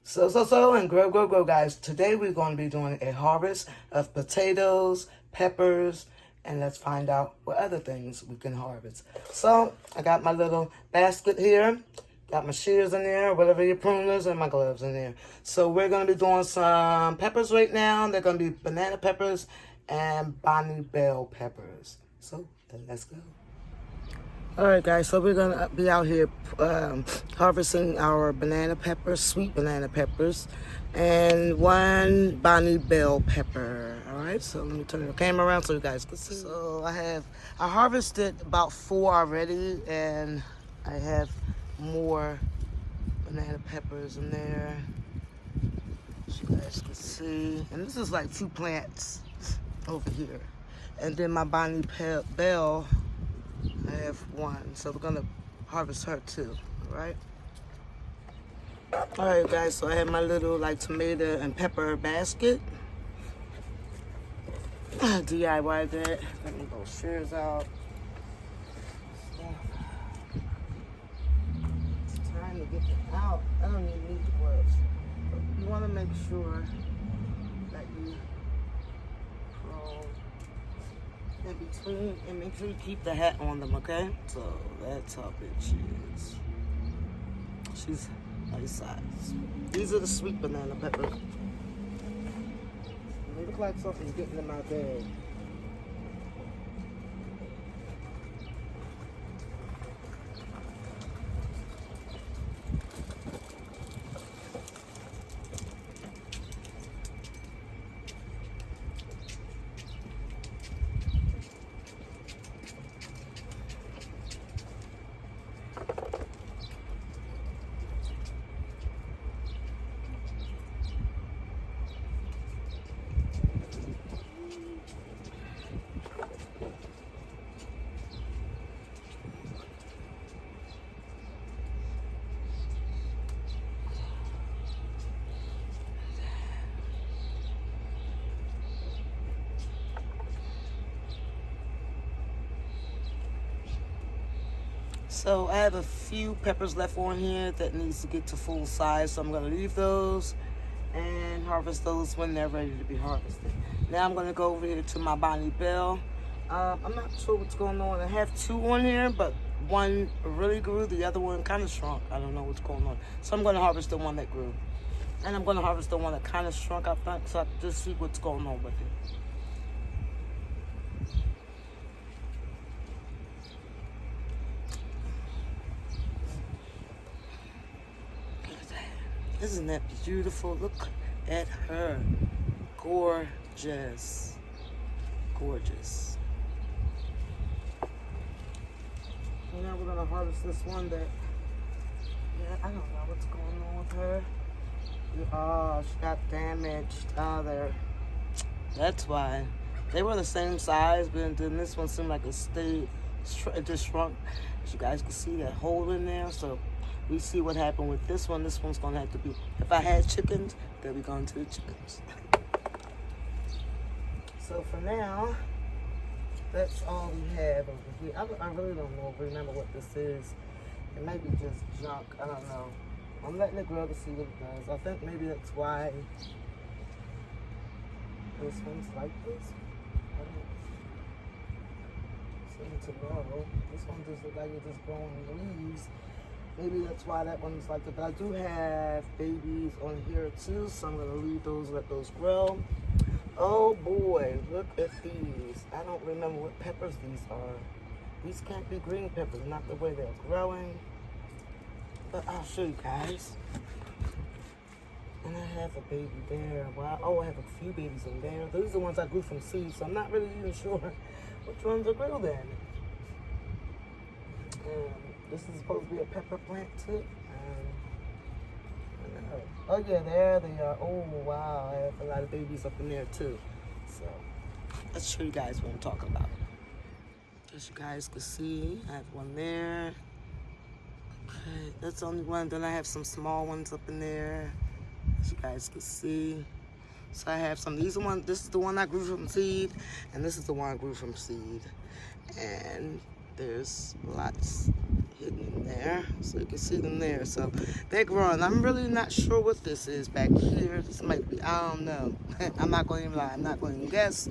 And grow, guys. Today we're going to be doing a harvest of potatoes, peppers, and let's find out what other things we can harvest. So, I got my little basket here. Got my shears in there, whatever your pruners, and my gloves in there. So, we're going to be doing some peppers right now. They're going to be banana peppers and Bonnie bell peppers. So, then let's go. Alright guys, so we're going to be out here harvesting our banana peppers, sweet banana peppers, and one Bonnie bell pepper. Alright, so let me turn the camera around so you guys can see. So I harvested about 4 already, and I have more banana peppers in there, as you guys can see. And this is like 2 plants over here. And then my Bonnie bell, I have 1, so we're gonna harvest her too, alright? Alright guys, so I have my little like tomato and pepper basket. DIY that. Let me go shears out. It's time to get them out. I don't even need the gloves. But you wanna make sure that you roll and make sure you keep the hat on them, okay? So that's how big she is. She's nice size. These are the sweet banana peppers. They look like something's getting in my bag. So I have a few peppers left on here that needs to get to full size, so I'm going to leave those and harvest those when they're ready to be harvested. Now I'm going to go over here to my Bonnie bell. I'm not sure what's going on. I have 2 on here, but one really grew, the other one kind of shrunk. I don't know what's going on. So I'm going to harvest the one that grew. And I'm going to harvest the one that kind of shrunk, I think, so I can just see what's going on with it. Isn't that beautiful? Look at her. Gorgeous. Gorgeous. So now we're going to harvest this one that, I don't know what's going on with her. Oh, she got damaged. Oh, there. That's why. They were the same size, but then this one seemed like it just shrunk. As you guys can see that hole in there, so we see what happened with this one. This one's gonna have to be, if I had chickens, they'll be going to the chickens. So for now, that's all we have over here. I really don't remember what this is. It might be just junk, I don't know. I'm letting it grow to see what it does. I think maybe that's why this one's like this. I don't seem to know. This one just looks like it's just growing leaves. Maybe that's why that one's like that. But I do have babies on here too, so I'm gonna leave those, let those grow. Oh boy, look at these. I don't remember what peppers these are. These can't be green peppers, not the way they're growing. But I'll show you guys. And I have a baby there. Wow. Oh, I have a few babies in there. Those are the ones I grew from seeds, so I'm not really even sure which ones are grew then. This is supposed to be a pepper plant too. Oh yeah, there they are. Oh wow, I have a lot of babies up in there too. So let's show you guys what I'm talking about. As you guys can see, I have one there. Okay, that's the only one. Then I have some small ones up in there, as you guys can see. So I have some. This is the one I grew from seed, and this is the one I grew from seed. And there's lots hidden in there. So you can see them there. So they're growing. I'm really not sure what this is back here. This might be, I don't know. I'm not going to even lie. I'm not going to even guess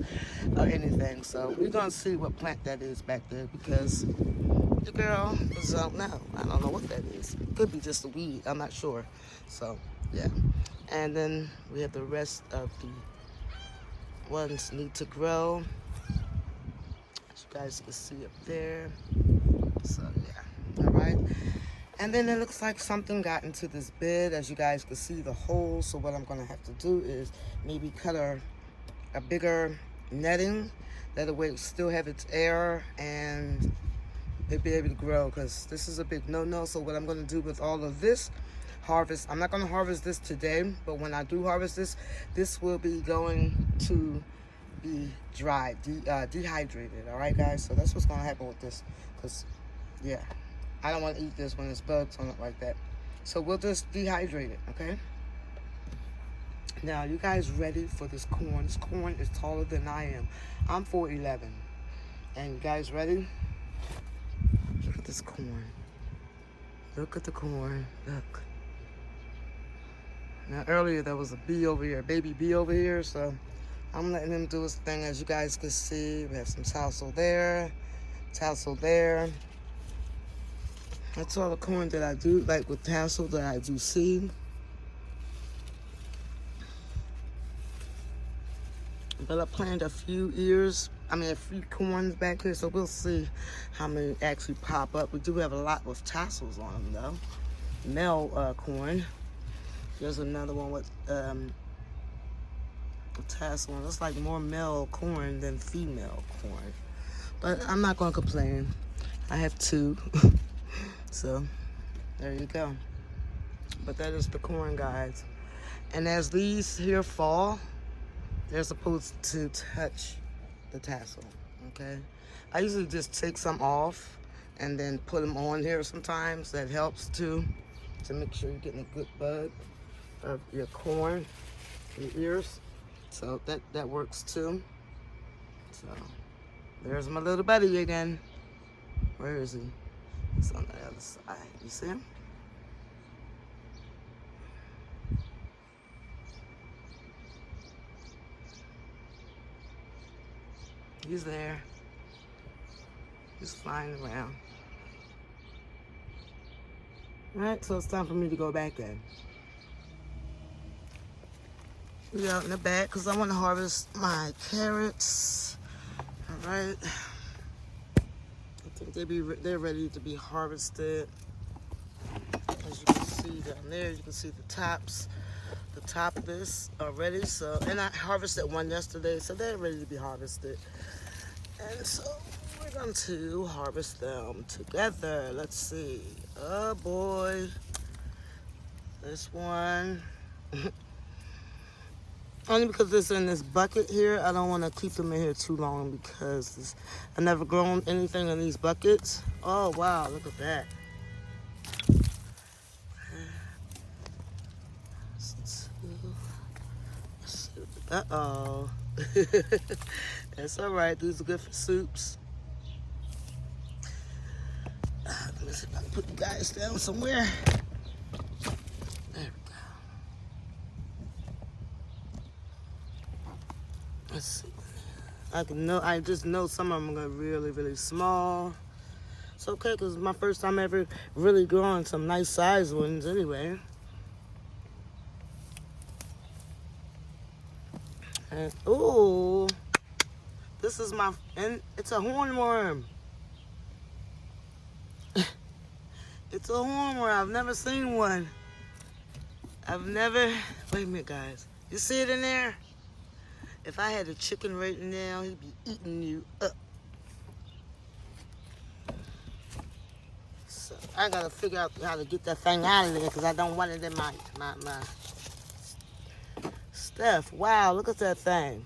or anything. So we're going to see what plant that is back there because the girl don't know. I don't know what that is. Could be just a weed. I'm not sure. So, yeah. And then we have the rest of the ones need to grow. As you guys can see up there. So, yeah. All right. And then it looks like something got into this bed. As you guys can see the hole. So what I'm going to have to do is maybe cut a bigger netting. That way it still have its air and it'll be able to grow, because this is a big no-no. So what I'm going to do with all of this harvest, I'm not going to harvest this today, but when I do harvest this, this will be going to be dried, dehydrated. All right, guys? So that's what's going to happen with this, because, yeah, I don't want to eat this when there's bugs on it like that. So we'll just dehydrate it, okay? Now, you guys ready for this corn? This corn is taller than I am. I'm 4'11". And you guys ready? Look at this corn. Look at the corn. Look. Now, earlier there was a bee over here, a baby bee over here. So I'm letting him do his thing. As you guys can see, we have some tassel there, tassel there. That's all the corn that I do, like with tassel that I do see. But I planted a few corns back here, so we'll see how many actually pop up. We do have a lot with tassels on them, though. Male corn. There's another one with a tassel. It looks like more male corn than female corn. But I'm not going to complain. I have two. So, there you go. But that is the corn, guys. And as these here fall, they're supposed to touch the tassel, okay? I usually just take some off and then put them on here sometimes. That helps too, to make sure you're getting a good bud of your corn, your ears. So that works too. So there's my little buddy again. Where is he? He's on the other side. You see him? He's there. He's flying around. Alright, so it's time for me to go back in. We out in the back because I want to harvest my carrots. Alright. I think they're ready to be harvested. As you can see down there, you can see the top of this already. So, and I harvested one yesterday, so they're ready to be harvested. And so we're going to harvest them together. Let's see. Oh boy. This one. Only because it's in this bucket here. I don't want to keep them in here too long because I've never grown anything in these buckets. Oh wow, look at that. Uh-oh. That's all right. These are good for soups. Let me see if I can put you guys down somewhere. There we go. Let's see. I just know some of them are really, really small. It's okay because it's my first time ever really growing some nice size ones anyway. And, ooh, this is and it's a hornworm. It's a hornworm. I've never seen one. Wait a minute, guys. You see it in there? If I had a chicken right now, he'd be eating you up. So I gotta figure out how to get that thing out of there because I don't want it in my stuff. Wow, look at that thing.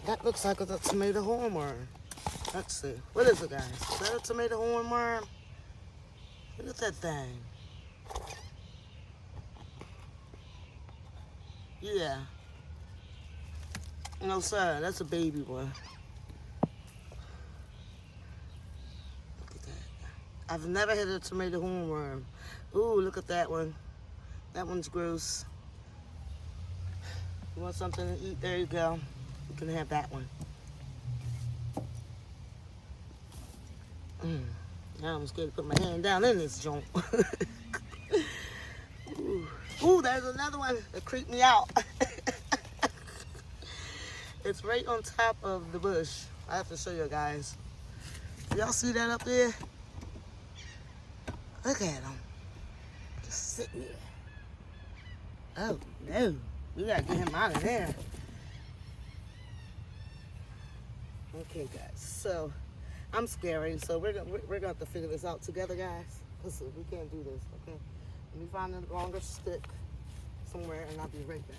That looks like a tomato hornworm. Let's see. What is it, guys? Is that a tomato hornworm? Look at that thing. Yeah. No, sir, that's a baby one. Look at that. I've never had a tomato hornworm. Ooh, look at that one. That one's gross. You want something to eat? There you go. You can have that one. Now I'm scared to put my hand down in this joint. Ooh, there's another one that creeped me out. It's right on top of the bush. I have to show you guys. Y'all see that up there? Look at him. Just sitting there. Oh, no. We gotta get him out of there. Okay, guys. So, I'm scary. So, we're gonna have to figure this out together, guys. Listen, we can't do this, okay? Let me find a longer stick somewhere, and I'll be right back.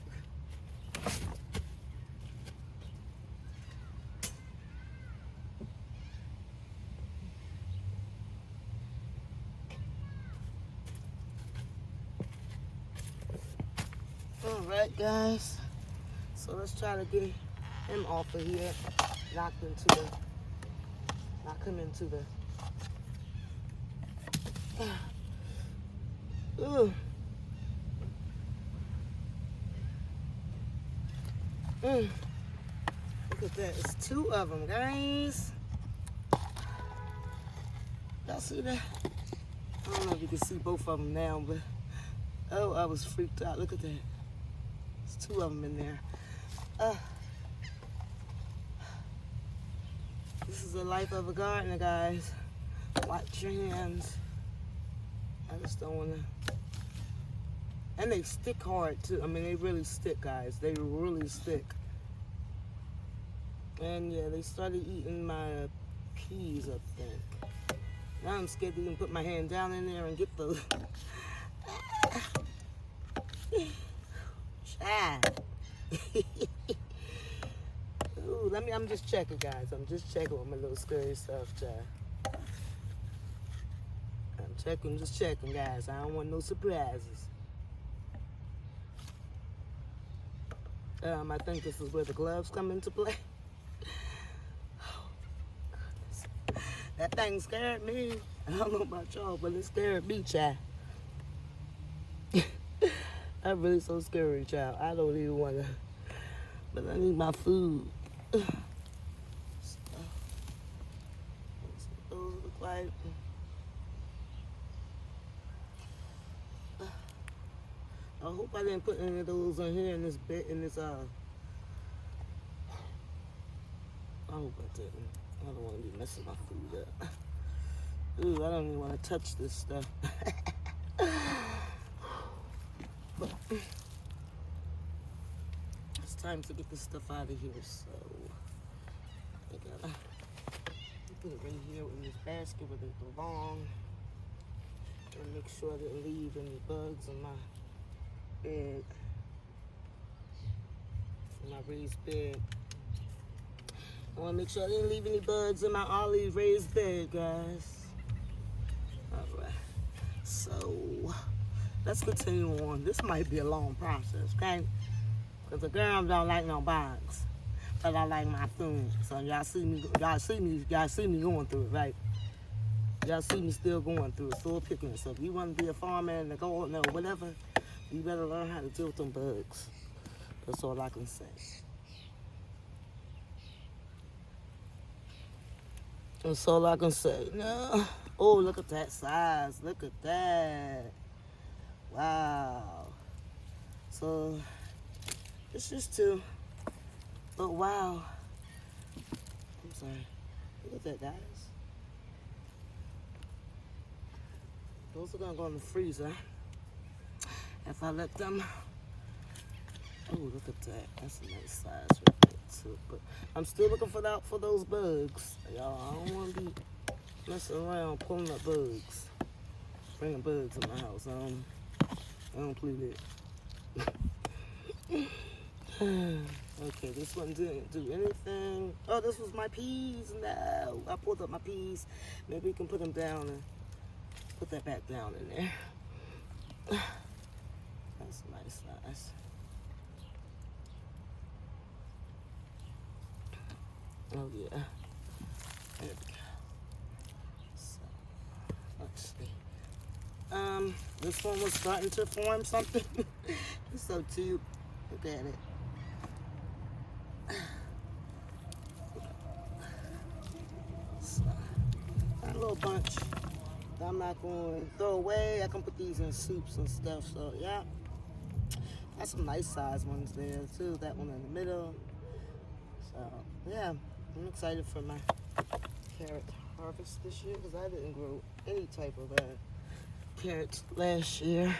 Alright, guys, so let's try to get him off of here, knock him into the, ooh. Look at that, it's 2 of them, guys. Y'all see that? I don't know if you can see both of them now, but, oh, I was freaked out. Look at that. There's 2 of them in there. This is the life of a gardener, guys. Watch your hands. I just don't want to. And they stick hard, too. I mean, they really stick, guys. They really stick. And, yeah, they started eating my peas, I think. Now I'm scared to even put my hand down in there and get those. Child. Ooh, I'm just checking, guys. I'm just checking with my little scary stuff, child. I'm just checking, guys. I don't want no surprises. I think this is where the gloves come into play. Oh, goodness. That thing scared me. I don't know about y'all, but it scared me, child. I'm really so scary, child. I don't even want to. But I need my food. Those look like. I hope I didn't put any of those on here in this bit, I hope I didn't. I don't want to be messing my food up. Ooh, I don't even want to touch this stuff. But it's time to get this stuff out of here, so I gotta put it right here in this basket where they belong. And make sure I didn't leave any bugs in my bed, in my raised bed. I want to make sure I didn't leave any bugs in my olive raised bed, guys. All right, so let's continue on. This might be a long process, okay? Because the girl don't like no bugs, but I like my food. So y'all see me going through it, right? Y'all see me still going through it, still picking it. So if you want to be a farmer and a gardener or whatever, you better learn how to deal with them bugs. That's all I can say. That's all I can say. No. Oh, look at that size. Look at that. Wow. So, it's just 2. But wow. I'm sorry. Look at that, guys. Those are going to go in the freezer. If I let them. Oh, look at that. That's a nice size right there, too. But I'm still looking for those bugs. Y'all, I don't want to be messing around pulling up bugs. Bringing bugs in my house. I don't plead it. Okay, this one didn't do anything. Oh, this was my peas. No, I pulled up my peas. Maybe we can put them down and put that back down in there. That's a nice size. Oh yeah. There we go. So, let's see. This one was starting to form something. It's so cute. Look at it. So, got a little bunch that I'm not going to throw away. I can put these in soups and stuff. So yeah, got some nice size ones there too. That one in the middle. So yeah, I'm excited for my carrot harvest this year because I didn't grow any type of carrots last year.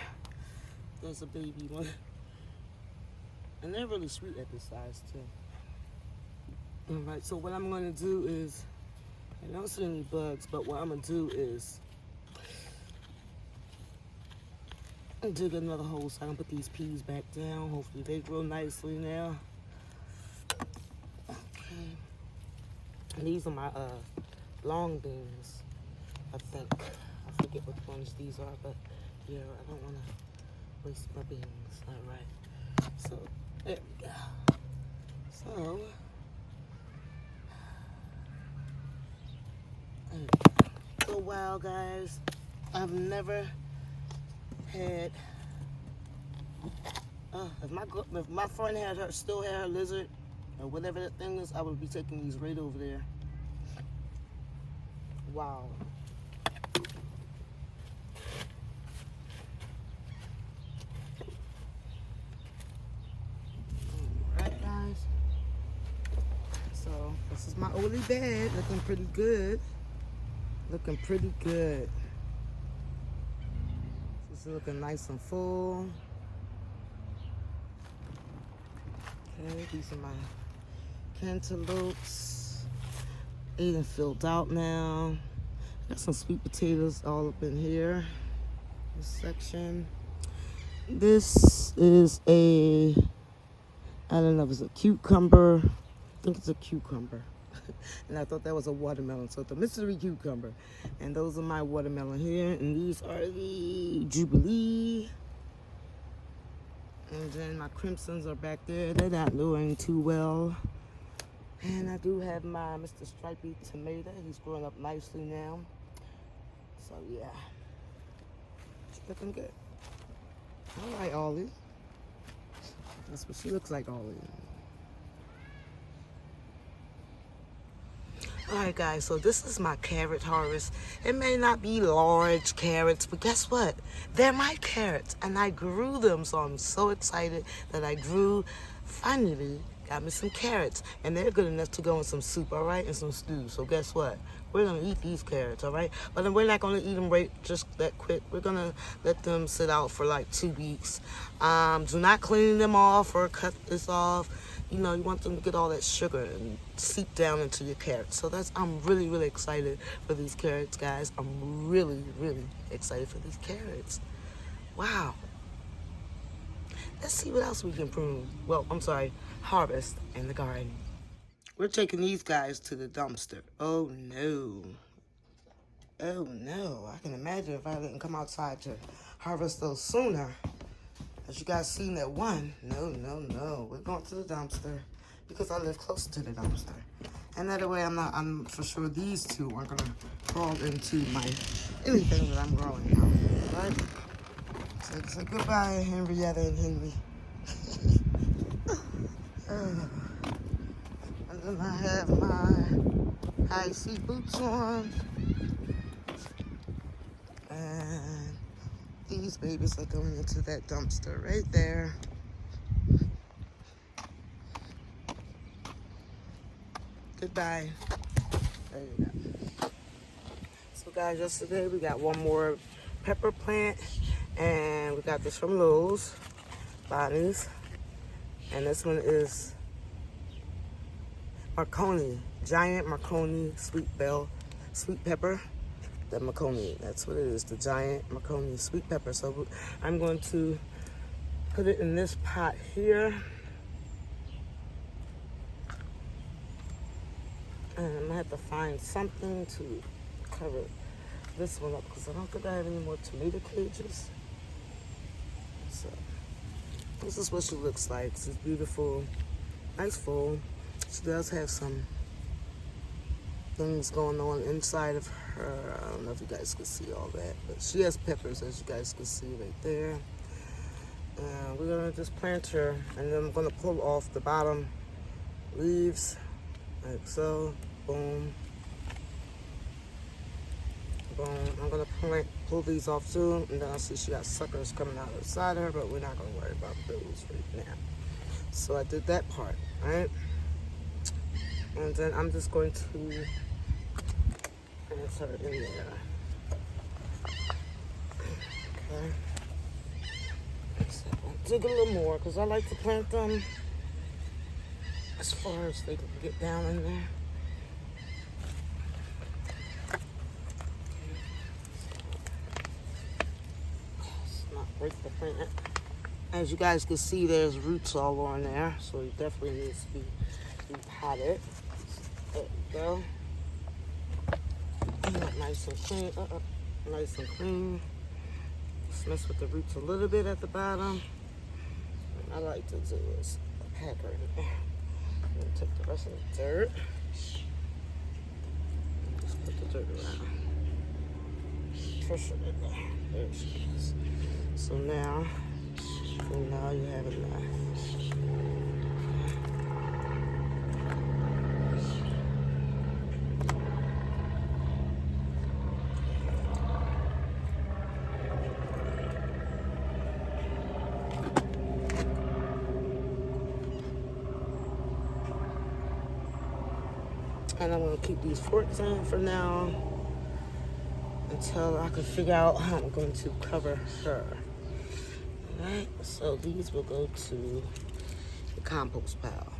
There's a baby one, and they're really sweet at this size too. All right, so what I'm going to do is, I don't see any bugs, but what I'm going to do is dig another hole so I can put these peas back down. Hopefully they grow nicely now. Okay. And these are my long beans, I think. I forget which ones these are, but yeah, I don't want to waste my beans. All right. So, there we go. So, so wow, guys. I've never had. If my friend still had her lizard or whatever that thing is, I would be taking these right over there. Wow. Alright, guys. So this is my oldie bed, looking pretty good. Looking pretty good. This is looking nice and full. Okay, these are my cantaloupes. They done filled out now. Got some sweet potatoes all up in here. This section. This is I don't know if it's a cucumber. I think it's a cucumber. And I thought that was a watermelon. So it's a mystery cucumber. And those are my watermelon here. And these are the Jubilee. And then my crimsons are back there. They're not doing too well. And I do have my Mr. Stripey tomato. He's growing up nicely now. So yeah. She's looking good. I like Ollie. That's what she looks like, Ollie. Alright guys, so this is my carrot harvest. It may not be large carrots, but guess what? They're my carrots, and I grew them, so I'm so excited that I finally got me some carrots, and they're good enough to go in some soup, alright, and some stew. So guess what? We're going to eat these carrots, alright? But then we're not going to eat them right just that quick. We're going to let them sit out for like 2 weeks. Do not clean them off or cut this off. You know, you want them to get all that sugar and seep down into your carrots. So I'm really, really excited for these carrots, guys. I'm really, really excited for these carrots. Wow. Let's see what else we can prune. Well, I'm sorry, harvest in the garden. We're taking these guys to the dumpster. Oh, no. Oh, no. I can imagine if I didn't come outside to harvest those sooner. As you guys seen that one, no. We're going to the dumpster because I live close to the dumpster. And that way I'm for sure these two aren't going to crawl into anything that I'm growing now. Right? So say goodbye, Henrietta and Henry. And then I have my HISEA boots on. And these babies are going into that dumpster right there. Goodbye. There you go. So guys, yesterday we got one more pepper plant, and we got this from Lowe's, Bonnie's, and this one is Marconi, giant Marconi sweet pepper. The Marconi, that's what it is, the giant Marconi sweet pepper. So I'm going to put it in this pot here. And I'm gonna have to find something to cover this one up because I don't think I have any more tomato cages. So this is what she looks like. She's beautiful, nice full. She does have some things going on inside of her. I don't know if you guys can see all that, but she has peppers, as you guys can see right there. We're gonna just plant her, and then I'm gonna pull off the bottom leaves like so. Boom, boom. I'm gonna pull these off too, and then I see she got suckers coming out of the side of her, but we're not gonna worry about those right now. So I did that part, right? And then I'm just going to plant her in there. Okay. So I'll dig a little more because I like to plant them as far as they can get down in there. Let's not break the plant. As you guys can see, there's roots all on there, so it definitely needs to be potted. There we go. Nice and clean. Nice and clean. Just mess with the roots a little bit at the bottom. What I like to do is pack her in there. I'm gonna take the rest of the dirt. Just put the dirt around. Push her in there. There she is. So now you have enough. And I'm going to keep these forks in for now until I can figure out how I'm going to cover her. Alright, so these will go to the compost pile.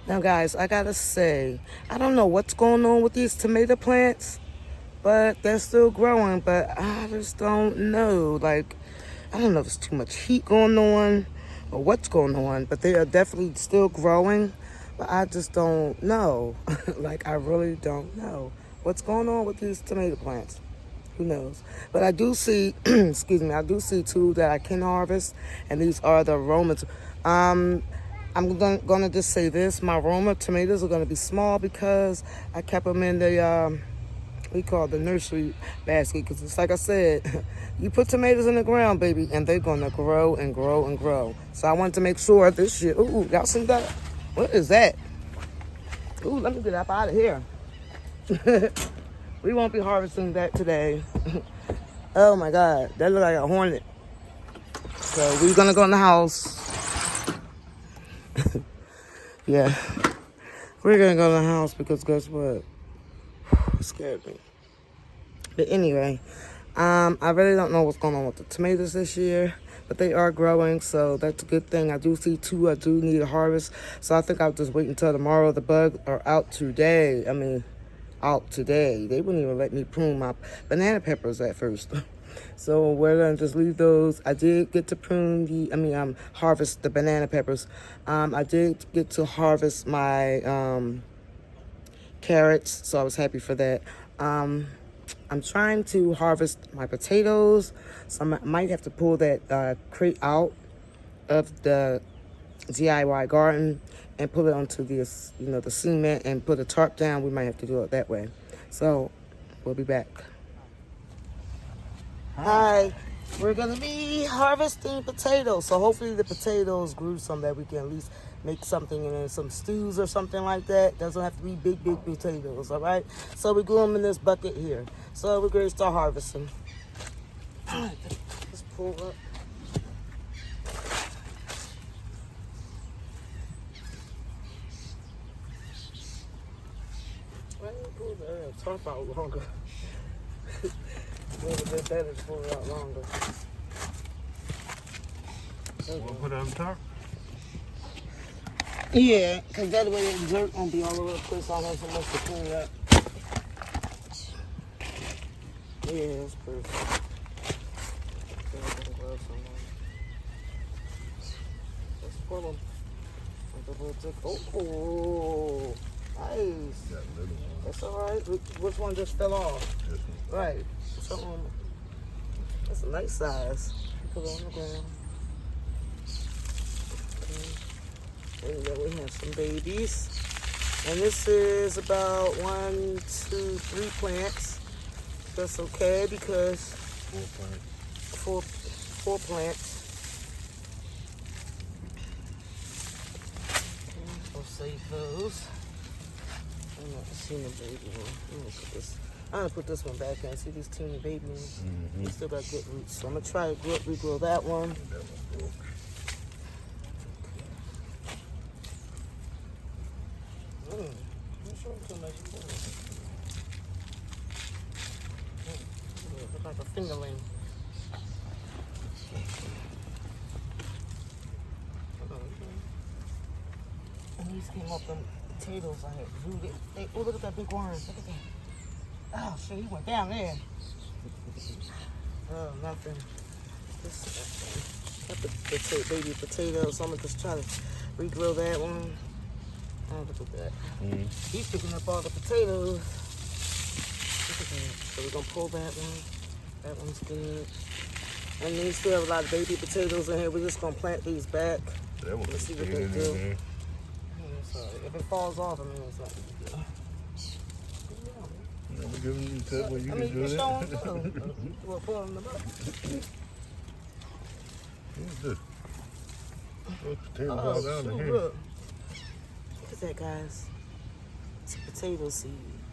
Now guys, I gotta say, I don't know what's going on with these tomato plants, but they're still growing, but I just don't know. Like, I don't know if it's too much heat going on or what's going on, but they are definitely still growing, but I just don't know. Like, I really don't know what's going on with these tomato plants. Who knows? But I do see, excuse me, I do see two that I can harvest, and these are the Romans. I'm gonna just say this: my Roma tomatoes are gonna be small because I kept them in the we call it the nursery basket. Because it's like I said, you put tomatoes in the ground, baby, and they're gonna grow and grow and grow. So I wanted to make sure this shit. Ooh, y'all see that? What is that? Ooh, let me get up out of here. We won't be harvesting that today. Oh my God, that looked like a hornet. So we're gonna go in the house. Yeah, we're gonna go to the house because guess what? It scared me. But anyway, I really don't know what's going on with the tomatoes this year, but they are growing, so that's a good thing. I do see two I do need to harvest, so I think I'll just wait until tomorrow. The bugs are out today. Out today. They wouldn't even let me prune my banana peppers at first. So we're gonna just leave those. I did get to harvest the banana peppers. I did get to harvest my carrots, so I was happy for that. I'm trying to harvest my potatoes, so I might have to pull that crate out of the DIY garden and put it onto this, the cement and put a tarp down. We might have to do it that way. So we'll be back. Hi, we're gonna be harvesting potatoes. So hopefully the potatoes grew some that we can at least make something in some stews or something like that. Doesn't have to be big potatoes, all right? So we glue them in this bucket here. So we're gonna start harvesting. All right, let's pull up. Why didn't you pull the tarp out longer? It would have been better to pull it out longer. We'll put it on top? Yeah, because that way the dirt won't be all over the place. I don't have so much to clean up. Yeah, that's perfect. pull them. Oh, nice. Got little ones. That's all right. Which one just fell off? This one. Right. That's a nice size. Put it on the ground. Okay. And then we have some babies. And this is about 1, 2, 3 plants. That's okay because 4 plants. four plants. We'll save those. I'm not seeing the baby one. I'm gonna put this one back in. See these teeny baby ones? They still got good roots. So I'm gonna try to regrow that one. That one broke. I'm sure too much. Look like a fingerling. And these came up them potatoes I had rooted. Oh, look at that big worm. Look at that. Oh, shit, he went down there. Oh, nothing. This baby potato, so I'm going to just try to regrow that one. Oh, look at that. He's picking up all the potatoes. Look at that. So we're going to pull that one. That one's good. And then we still have a lot of baby potatoes in here. We're just going to plant these back. That one Let's see what stayed they in do. there. So if it falls off, I mean, it's not good. I'm giving you a tip where you I can mean, do you can that. show them too. We'll pull them up. What's this? Those potatoes all Oh, down in shoot, here. look. Look at that, guys. It's a potato seed.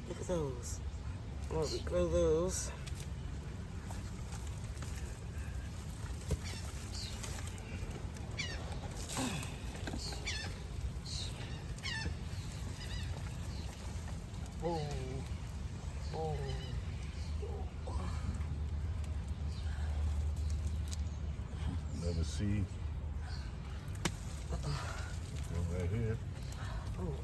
Look at those. I'm going to regrow those. Oh. Oh. Another seed. One right here. Oh.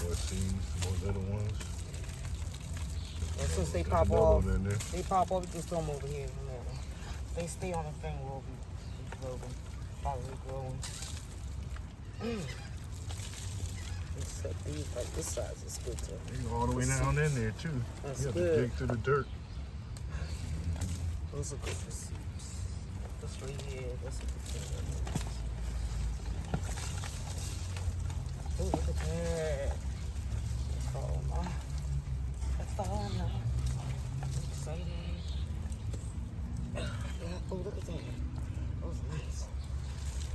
More seeds, more little ones. And since they There's pop another off, one in there. we just throw them over here. They stay on the thing, we'll regrow them. Probably regrow them. Except these, like this size is good too. They go all the way down in there too. That's you have good. to dig to the dirt. Those are good for seeds. This right here, that's a good thing. Oh, look at that. That's all now. That's all now. I'm excited. Yeah, oh, look at that. That was nice.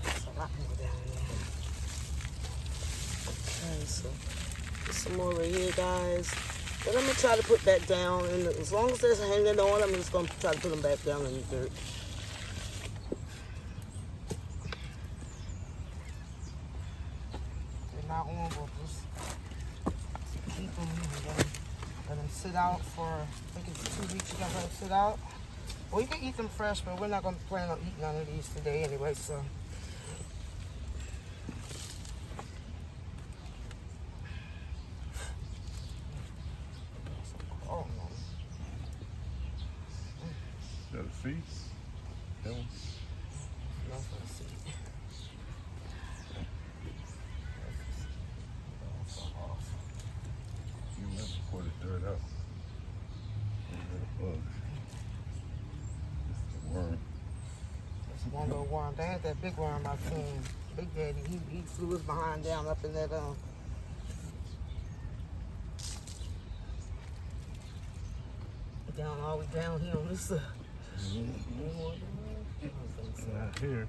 There's a lot more down there. Okay, so there's some more right here, guys. Then I'm going to try to put back down. And as long as they're hanging on, I'm just going to try to put them back down in the dirt. They're not on, we'll just keep them and let them sit out for, I think it's 2 weeks you got to let them sit out. Well, you can eat them fresh, but we're not going to plan on eating none of these today anyway, so. Oh, no. Is that a seed? That one? That's what I see. You never pour the dirt out. Bugs. This is a worm. That's one little worm. They had that big worm I seen. Big Daddy, he flew his behind down up in that, down all the way down here on this side. Not here.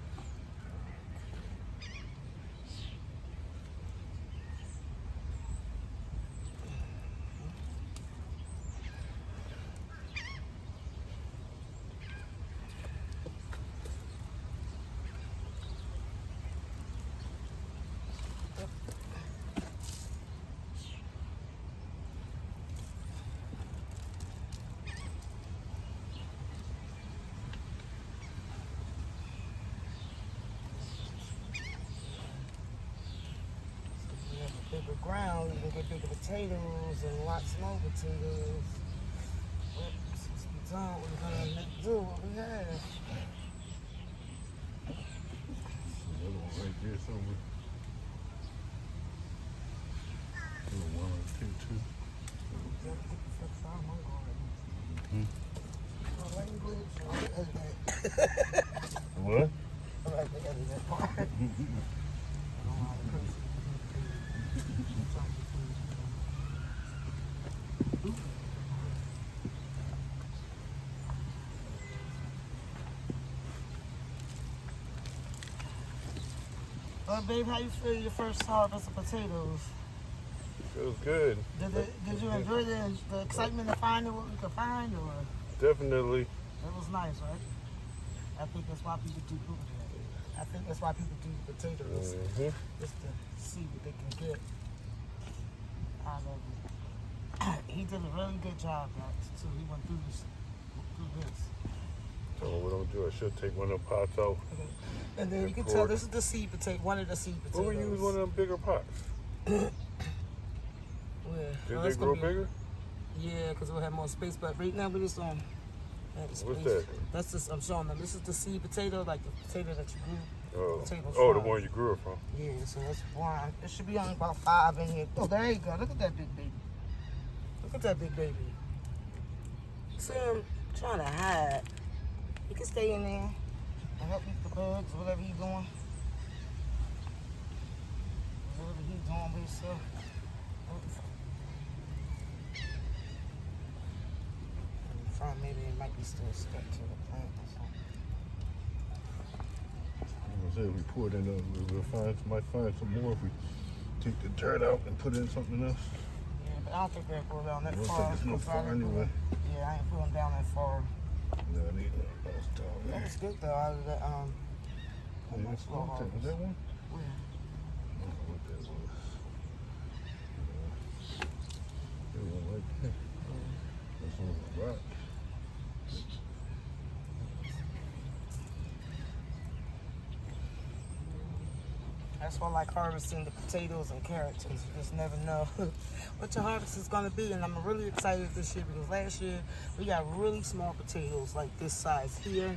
bigger ground, you can get bigger potatoes and lots more potatoes. But since we don't, we're gonna make do what we have. Another one right there somewhere. Another one right there too. What? I like to edit that part. Babe, how you feel your first harvest of potatoes? Feels good. Did you enjoy the excitement of finding what we could find, or? Definitely. It was nice, right? I think that's why people do I think that's why people do potatoes, just to see what they can get out of it. He did a really good job, guys. So he went through this. So what I'm gonna do, I should take one of them pots out. Okay. And then you can tell this is the seed potato, one of the seed potatoes. We'll use one of them bigger pots. Where? Did they grow bigger? Yeah, because we'll have more space. But right now we're just on. What's that? That's just, I'm showing them. This is the seed potato, like the potato that you grew. Oh, the one you grew it from. Yeah, so that's one. It should be only about 5 in here. Oh, there you go. Look at that big baby. Look at that big baby. See him trying to hide. He can stay in there and help eat the bugs, whatever he's doing. Whatever he's doing with himself. Maybe it might be still stuck to the plant or something. I said if we pour it in, might find some more if we take the dirt out and put in something else. Yeah, but I don't think they're going down that I don't far. think it's no far anyway. Yeah, I ain't pulling down that far. No, I need that down there. That was good though. Out of that Yeah, was that one? Where? I don't know what that was. That one right there. That's on the rock. That's why I like harvesting the potatoes and carrots, because you just never know what your harvest is going to be. And I'm really excited this year because last year we got really small potatoes like this size here.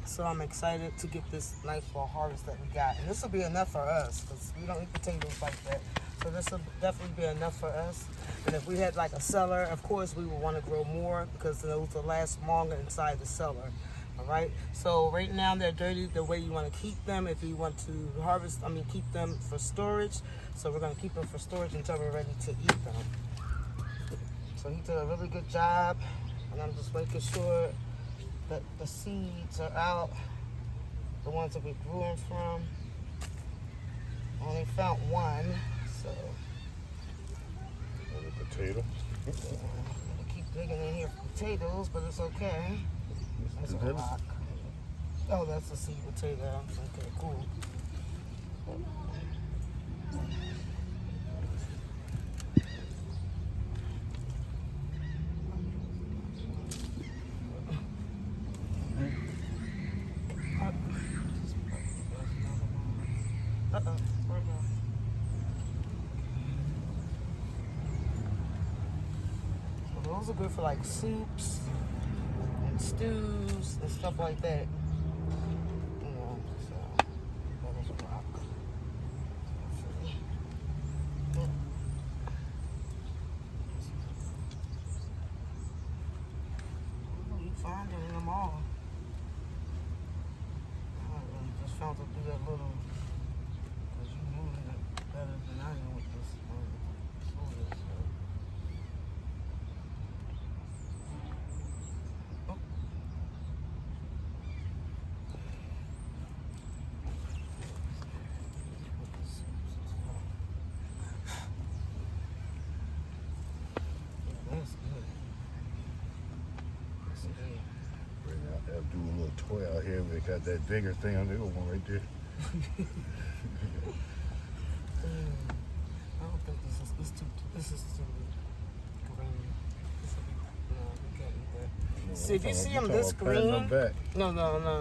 So I'm excited to get this nice fall harvest that we got. And this will be enough for us because we don't eat potatoes like that. So this will definitely be enough for us. And if we had like a cellar, of course we would want to grow more because those will last longer inside the cellar. All right, so right now they're dirty the way you want to keep them. If you want to harvest, keep them for storage. So we're going to keep them for storage until we're ready to eat them. So he did a really good job, and I'm just making sure that the seeds are out, the ones that we grew them from. I only found one, so. Another potato. I'm gonna keep digging in here for potatoes, but it's okay. That's a rock. Oh, that's a seed potato. Okay, cool. So those are good for like soups and stews and stuff like that. You know, so that is a rock. You find it in them all. I just found to do that little, because you knew it better than I know what this tool is. So. That's good. That's good. I'll do a little toy out here. We got that bigger thing on there, one right there. I don't think this is too green. No, you can't eat that. See, if you see them this green, no,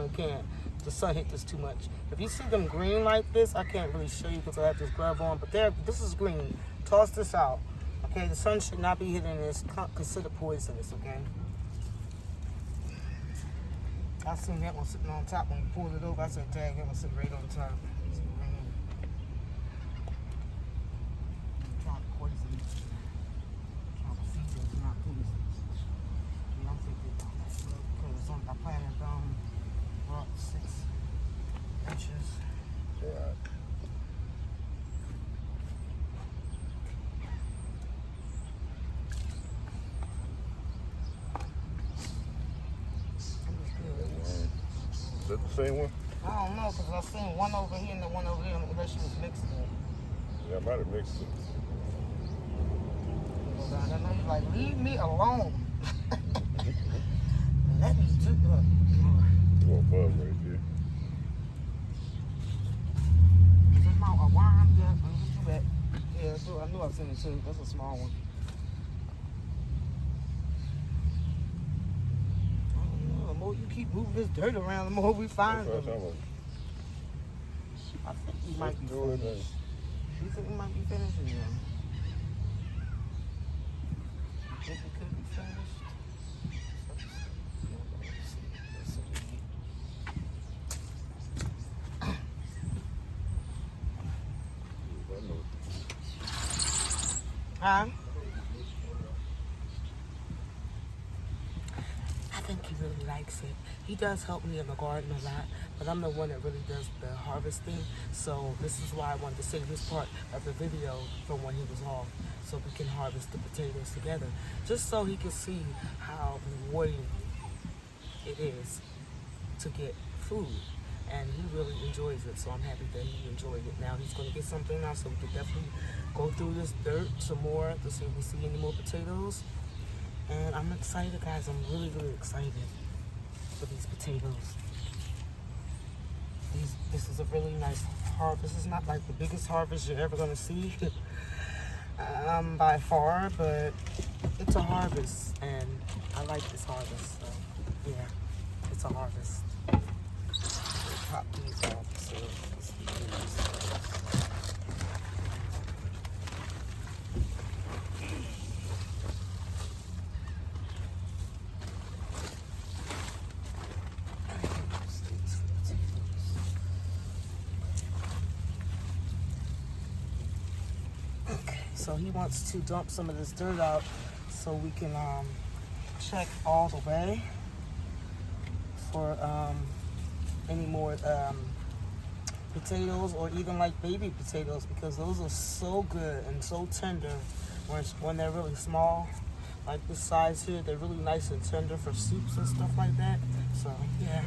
you can't. the sun hit this too much. If you see them green like this, I can't really show you because I have this glove on, but this is green. Toss this out. Okay, the sun should not be hitting this. Considered poisonous, okay? I seen that one sitting on top when you pulled it over. I said, tag, that one sitting right on top. I'm trying to poison it. I'm trying to feed it, it's not poisonous. Yeah, I'm thinking about that because I planted about 6 inches. Right. Is that the same one? I don't know, because I seen one over here and the one over there, unless she was mixing it. Yeah, I might have mixed it. I know you're like, leave me alone. Let me do it. You want bug right there. Is this not a worm? Yeah, let's do that. Yeah, so I knew I've seen it too. That's a small one. The more you keep moving this dirt around, the more we find them. I think we might be finished. You think we might be finishing them? You think we could be finished? Huh? I think he really likes it. He does help me in the garden a lot, but I'm the one that really does the harvesting. So this is why I wanted to save this part of the video from when he was off, so we can harvest the potatoes together, just so he can see how rewarding it is to get food. And he really enjoys it, so I'm happy that he enjoyed it. Now he's going to get something else, so we can definitely go through this dirt some more to see if we see any more potatoes. And I'm excited, guys. I'm really, really excited for these potatoes. This is a really nice harvest. This is not like the biggest harvest you're ever going to see by far, but it's a harvest, and I like this harvest. So, yeah, it's a harvest. Pop these off, so let's see these. Okay, so he wants to dump some of this dirt out so we can check all the way for any more potatoes, or even like baby potatoes, because those are so good and so tender when they're really small, like this size here. They're really nice and tender for soups and stuff like that. So yeah.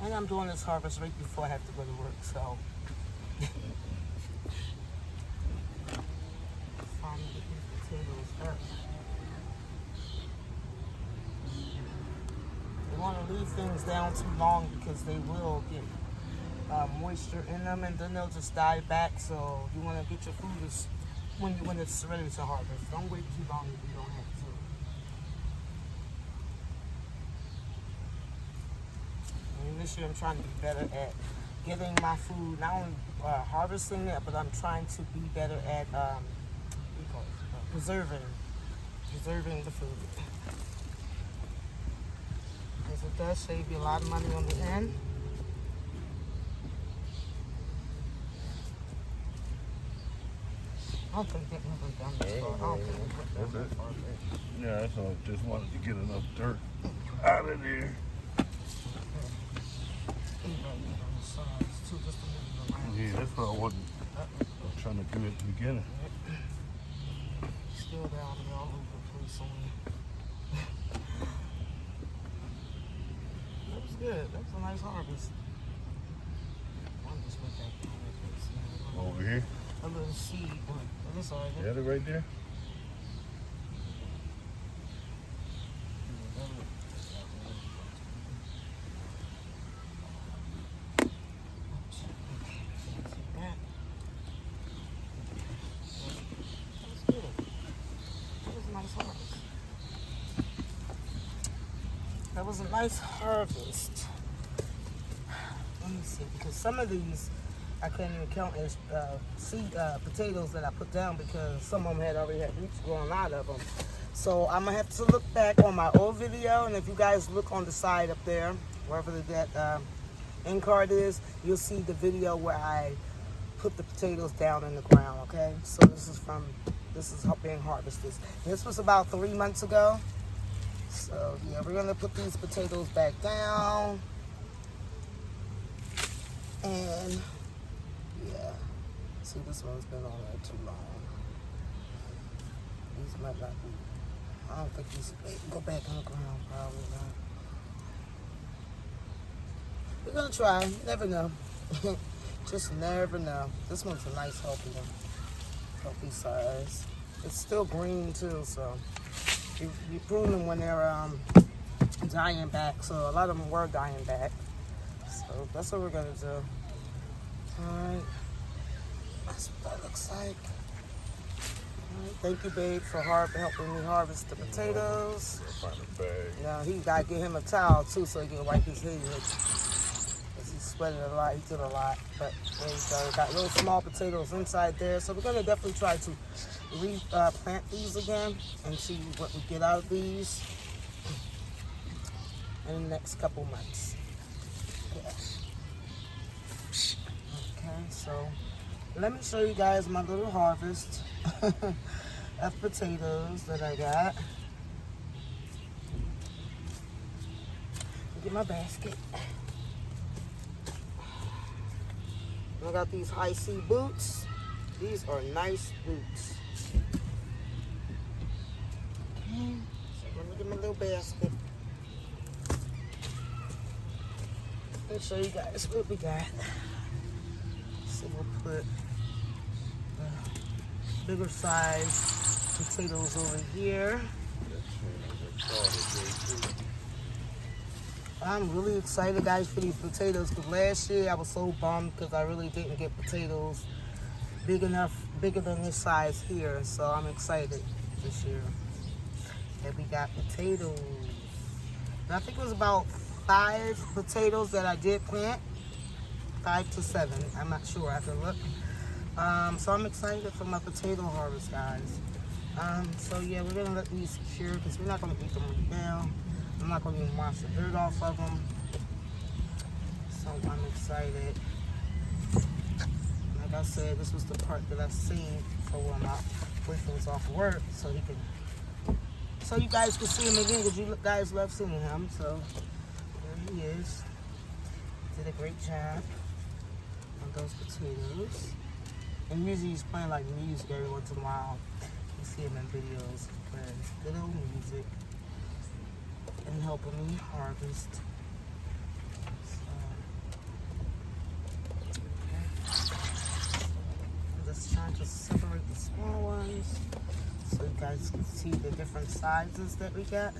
And I'm doing this harvest right before I have to go to work, so. Time to get these potatoes up. You want to leave things down too long because they will get moisture in them, and then they'll just die back. So you want to get your food when it's ready to harvest. Don't wait too long if you don't have to. And this year I'm trying to be better at getting my food, not only harvesting it, but I'm trying to be better at what do you call it? Preserving the food. Because it does save you a lot of money on the end. I don't think that we went down this far. I don't think we went down that far. Yeah, that's all. Just wanted to get enough dirt out of there. Yeah, that's what I wasn't trying to do at the beginning. Still down there all over the place on me. That was good. That was a nice harvest. One just went back down there. Over here? A little seed. But it's all right. Yeah, they're right there. That was a nice harvest. Let me see, because some of these I couldn't even count as seed potatoes that I put down because some of them had already had roots growing out of them. So I'm gonna have to look back on my old video, and if you guys look on the side up there, wherever that end card is, you'll see the video where I put the potatoes down in the ground. Okay, so this is being harvested. This was about 3 months ago. So yeah, we're gonna put these potatoes back down, and yeah, see, this one's been on there too long. These might not be. I don't think these go back on the ground. Probably not. We're gonna try. You never know. Just never know. This one's a nice healthy one, healthy size. It's still green too, so. You prune them when they're dying back, so a lot of them were dying back. So that's what we're gonna do. Alright, that's what that looks like. Alright, thank you, babe, for helping me harvest the potatoes. Find a bag. Now he gotta get him a towel too, so he can wipe his head. Cause he's sweating a lot. He did a lot, but there you go. Got little small potatoes inside there, so we're gonna definitely try to replant these again and see what we get out of these in the next couple months. Yeah. Okay, so let me show you guys my little harvest of potatoes that I got. Get my basket. I got these HISEA boots. These are nice boots. Okay, so let me get my little basket. Let me show you guys what we got. So we'll put bigger size potatoes over here. I'm really excited, guys, for these potatoes, because last year I was so bummed because I really didn't get potatoes bigger than this size here. So I'm excited this year that we got potatoes. And I think it was about 5 potatoes that I did plant, 5 to 7. I'm not sure. I have to look. So I'm excited for my potato harvest, guys. So yeah, we're gonna let these cure because we're not gonna eat them right now. I'm not gonna even wash the dirt off of them. So I'm excited. Like I said, this was the part that I saved for when my boyfriend was off work, so you guys can see him again, because you guys love seeing him. So there he is. Did a great job on those potatoes. And usually he's playing like music every once in a while. You see him in videos playing good old music and helping me harvest. I'm just trying to separate the small ones so you guys can see the different sizes that we got.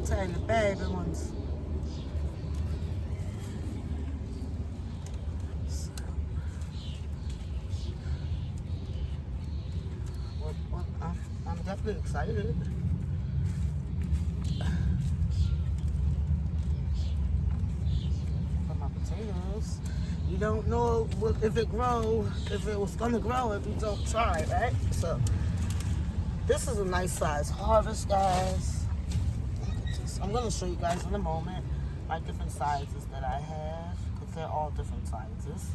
Tiny baby ones. definitely excited. For my potatoes. You don't know if it was gonna grow if you don't try, right? So this is a nice size harvest, guys. I'm gonna show you guys in a moment my different sizes that I have, because they're all different sizes.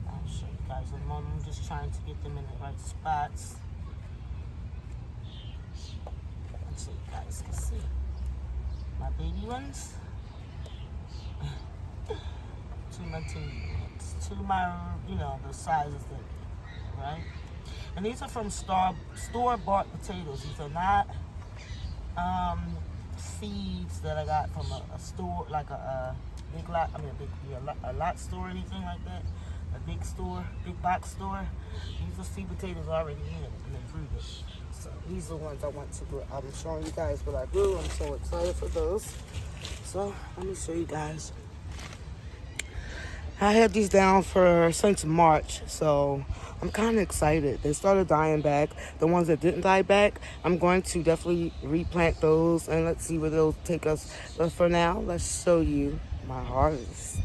I'll show you guys in a moment. I'm just trying to get them in the right spots. So you guys can see my baby ones. To my teeny ones. To my, the sizes that, right? And these are from store-bought potatoes. These are not seeds that I got from a store, like a big lot. I mean, a lot store or anything like that. A big store, big box store. These are seed potatoes already in it, and they grew it. So these are the ones I want to grow. I'm showing you guys what I grew. I'm so excited for those. So let me show you guys. I had these down since March, so I'm kind of excited. They started dying back. The ones that didn't die back, I'm going to definitely replant those, and let's see where they'll take us. But for now, let's show you my harvest.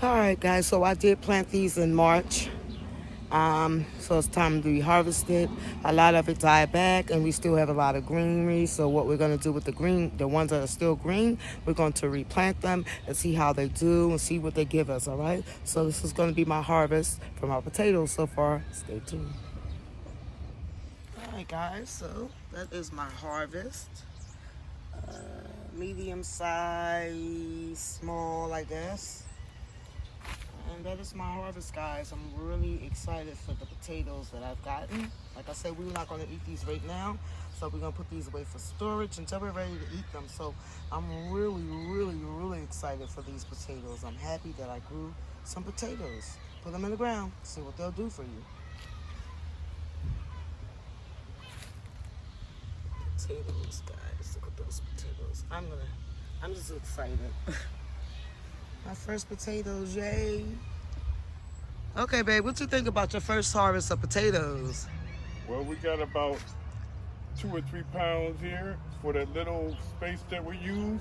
All right, guys, so I did plant these in March. So it's time to be harvested. A lot of it died back, and we still have a lot of greenery. So what we're going to do with the ones that are still green, we're going to replant them and see how they do and see what they give us, all right? So this is going to be my harvest from our potatoes so far. Stay tuned. All right, guys, so that is my harvest. Medium size, small, I guess. And that is my harvest, guys. I'm really excited for the potatoes that I've gotten. Like I said, we're not going to eat these right now. So we're going to put these away for storage until we're ready to eat them. So I'm really, really, really excited for these potatoes. I'm happy that I grew some potatoes. Put them in the ground, see what they'll do for you. Potatoes, guys. Look at those potatoes. I'm just excited. My first potatoes, yay. Okay, babe, what you think about your first harvest of potatoes? Well, we got about 2 or 3 pounds here for that little space that we use.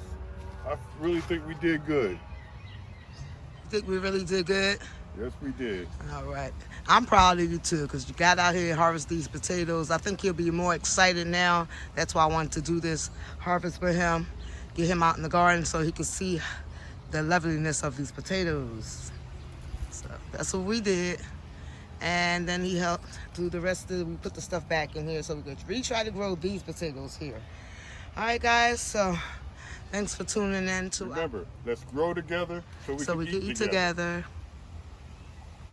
I really think we did good. You think we really did good? Yes, we did. All right. I'm proud of you, too, because you got out here and harvest these potatoes. I think he'll be more excited now. That's why I wanted to do this harvest with him, get him out in the garden so he can see the loveliness of these potatoes. So that's what we did. And then he helped do the rest of it. We put the stuff back in here so we could retry to grow these potatoes here. All right, guys, so thanks for tuning in to Remember, let's grow together so we can eat together.